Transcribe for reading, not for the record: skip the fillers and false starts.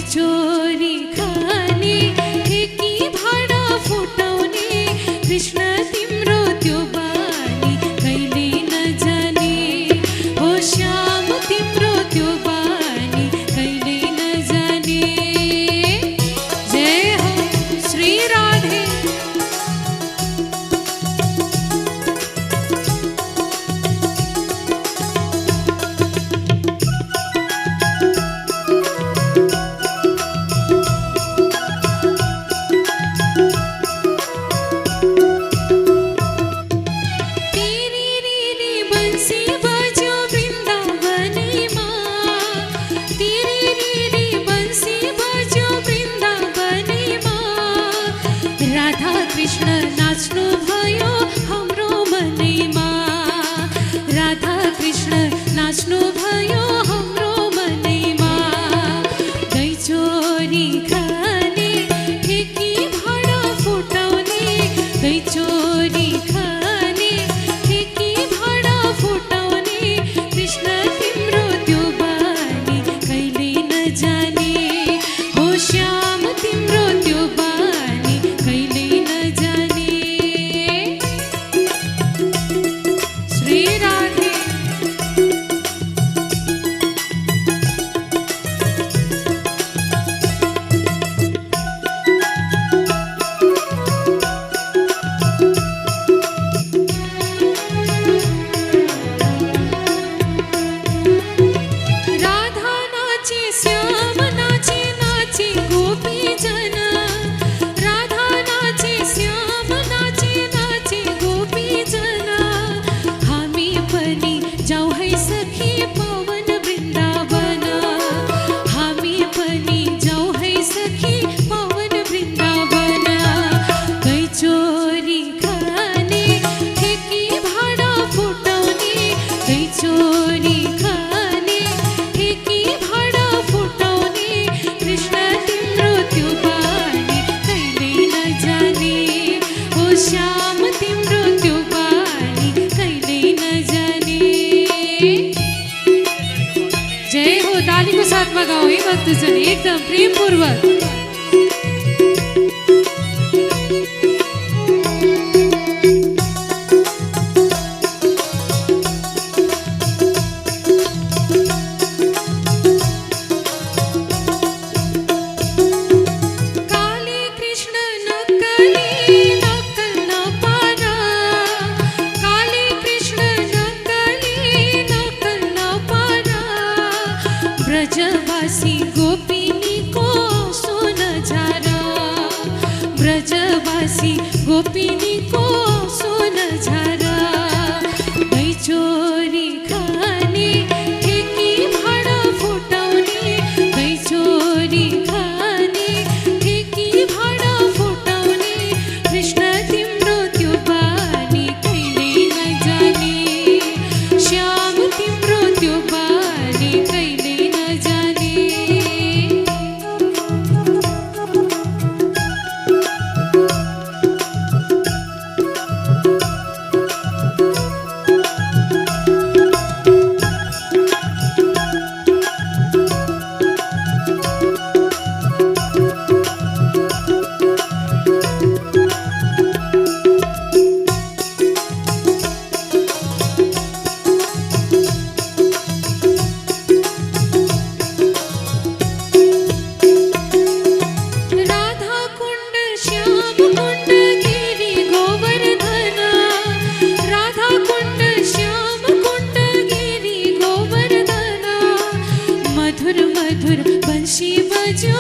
चोरी खाने ठेकी भाडा फुटाउने कृष्ण तिम्रो त्यो बानी कहिले नजाने हो श्याम तिम्रो त्यो बानी कहिले नजाने। जय हो श्री राधे। कृष्ण नाच्नु भयो हाम्रो मनैमा, राधा कृष्ण नाच्नु भयो हाम्रो मनैमा। दही चोरी खाने ठेकी भाडा फुटाउने दही चोरी खाने ठेकी भाडा फुटाउने कृष्ण तिम्रो त्यो बानी कहिले नजाने हो श्याम तिम्रो त्यो बानी कहिले नजाने। श्री राधे। राधा नाचे श्याम नाचे नाचे गोपी जन, राधा नाचे श्याम नाचे नाचे गोपी जन। हामी पनि जाऊ है सखी पवन वृन्दावन, हामी पनि जाऊ है सखी पवन वृन्दावन। दही चोरी खाने ठेकी भाडा फुटाउने दही चोरी खाने ठेकी भाडा फुटाउने कृष्ण तिम्रो त्यो बानी कहिले नजाने हो श्याम तिम्रो त्यो बानी कहिले नजाने। जय हो। तालीको साथमा गाउँ है भक्तजन एकदम प्रेमपूर्वक। काली कृष्ण नक्कली नक्कल नपारा, काली कृष्ण नक्कली नक्कल नपारा। ब्रजवासी गोपिनीको सोन झारा, ब्रजवासी गोपिनीको सोन झारा। दही चोरी खाने ठेकी भाडा फुटाउने दही चोरी खाने ठेकी भाडा फुटाउने कृष्ण तिम्रो त्यो बानी कहिले नजाने श्याम तिम्रो त्यो बानी कहिले नजाने। राधा कुंड श्याम कुंड गिरी गोवर्धन, राधा कुंड श्याम कुंड गिरी गोवर्धन। मधुर मधुर बंशी बजो